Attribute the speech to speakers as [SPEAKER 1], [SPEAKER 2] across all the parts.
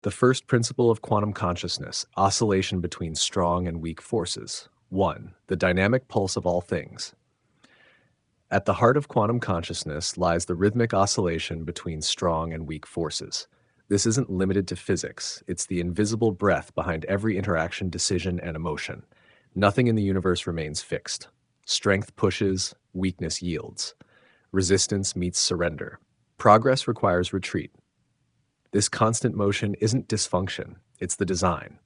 [SPEAKER 1] The first principle of quantum consciousness, oscillation between strong and weak forces. 1. The dynamic pulse of all things. At the heart of quantum consciousness lies the rhythmic oscillation between strong and weak forces. This isn't limited to physics, it's the invisible breath behind every interaction, decision, and emotion. Nothing in the universe remains fixed. Strength pushes, weakness yields. Resistance meets surrender. Progress requires retreat. This constant motion isn't dysfunction, it's the design.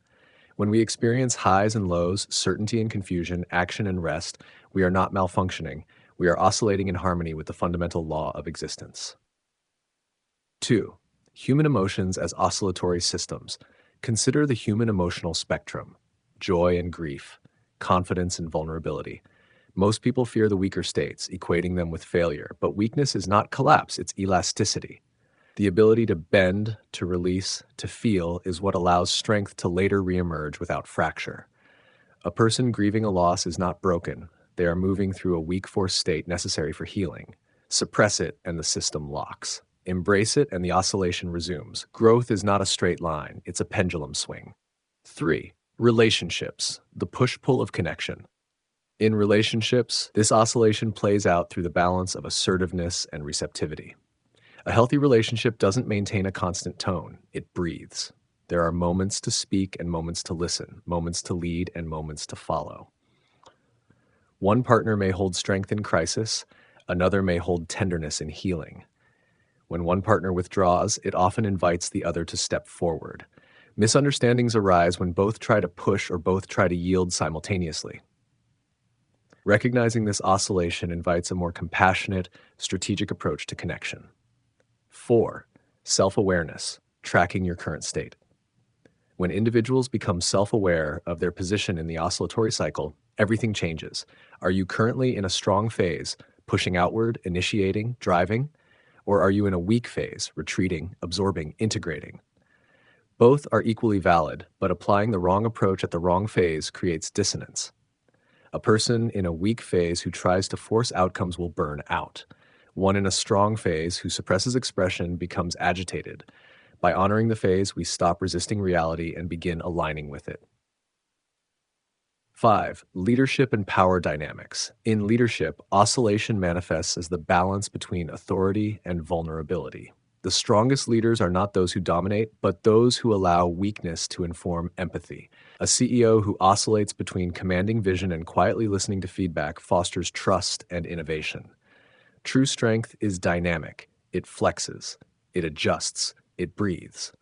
[SPEAKER 1] When we experience highs and lows, certainty and confusion, action and rest, we are not malfunctioning, we are oscillating in harmony with the fundamental law of existence. 2. Human emotions as oscillatory systems. Consider the human emotional spectrum: joy and grief, confidence and vulnerability. Most people fear the weaker states, equating them with failure, but weakness is not collapse, it's elasticity. The ability to bend, to release, to feel is what allows strength to later reemerge without fracture. A person grieving a loss is not broken. They are moving through a weak force state necessary for healing. Suppress it and the system locks. Embrace it and the oscillation resumes. Growth is not a straight line, it's a pendulum swing. 3. Relationships, the push-pull of connection. In relationships, this oscillation plays out through the balance of assertiveness and receptivity. A healthy relationship doesn't maintain a constant tone, it breathes. There are moments to speak and moments to listen, moments to lead and moments to follow. One partner may hold strength in crisis, another may hold tenderness in healing. When one partner withdraws, it often invites the other to step forward. Misunderstandings arise when both try to push or both try to yield simultaneously. Recognizing this oscillation invites a more compassionate, strategic approach to connection. 4. Self-awareness, tracking your current state. When individuals become self-aware of their position in the oscillatory cycle, everything changes. Are you currently in a strong phase, pushing outward, initiating, driving? Or are you in a weak phase, retreating, absorbing, integrating? Both are equally valid, but applying the wrong approach at the wrong phase creates dissonance. A person in a weak phase who tries to force outcomes will burn out. One in a strong phase who suppresses expression becomes agitated. By honoring the phase, we stop resisting reality and begin aligning with it. 5. Leadership and power dynamics. In leadership, oscillation manifests as the balance between authority and vulnerability. The strongest leaders are not those who dominate, but those who allow weakness to inform empathy. A CEO who oscillates between commanding vision and quietly listening to feedback fosters trust and innovation. True strength is dynamic. It flexes, it adjusts, it breathes.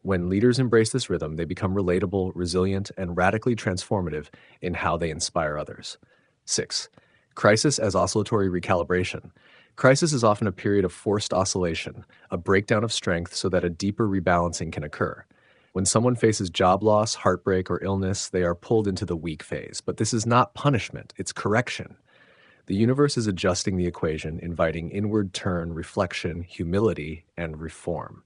[SPEAKER 1] When leaders embrace this rhythm, they become relatable, resilient, and radically transformative in how they inspire others. 6. Crisis as oscillatory recalibration. Crisis is often a period of forced oscillation, a breakdown of strength so that a deeper rebalancing can occur. When someone faces job loss, heartbreak, or illness, they are pulled into the weak phase. But this is not punishment, it's correction. The universe is adjusting the equation, inviting inward turn, reflection, humility, and reform.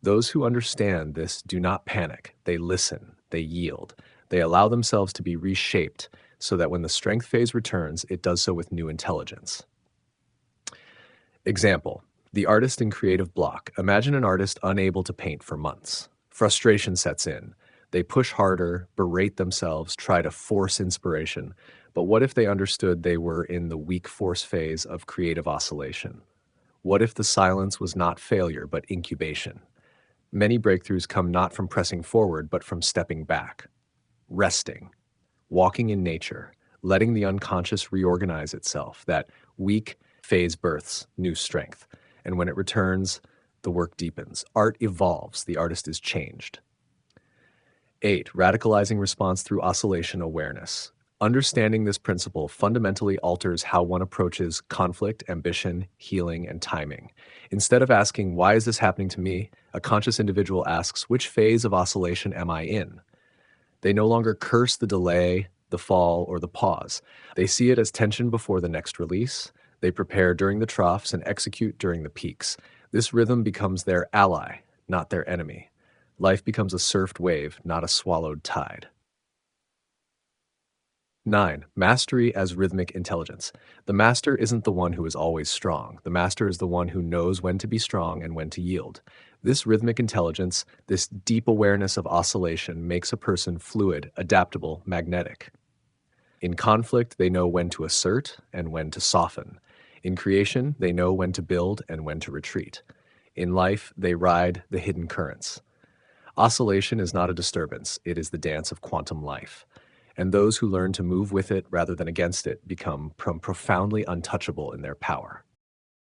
[SPEAKER 1] Those who understand this do not panic. They listen, they yield. They allow themselves to be reshaped so that when the strength phase returns, it does so with new intelligence. Example: the artist in creative block. Imagine an artist unable to paint for months. Frustration sets in. They push harder, berate themselves, try to force inspiration. But what if they understood they were in the weak force phase of creative oscillation? What if the silence was not failure, but incubation? Many breakthroughs come not from pressing forward, but from stepping back, resting, walking in nature, letting the unconscious reorganize itself. That weak phase births new strength. And when it returns, the work deepens. Art evolves. The artist is changed. 8. Radicalizing response through oscillation awareness. Understanding this principle fundamentally alters how one approaches conflict, ambition, healing, and timing. Instead of asking, "Why is this happening to me?" a conscious individual asks, "Which phase of oscillation am I in?" They no longer curse the delay, the fall, or the pause. They see it as tension before the next release. They prepare during the troughs and execute during the peaks. This rhythm becomes their ally, not their enemy. Life becomes a surfed wave, not a swallowed tide. 9. Mastery as rhythmic intelligence. The master isn't the one who is always strong. The master is the one who knows when to be strong and when to yield. This rhythmic intelligence, this deep awareness of oscillation, makes a person fluid, adaptable, magnetic. In conflict, they know when to assert and when to soften. In creation, they know when to build and when to retreat. In life, they ride the hidden currents. Oscillation is not a disturbance, it is the dance of quantum life. And those who learn to move with it rather than against it become profoundly untouchable in their power.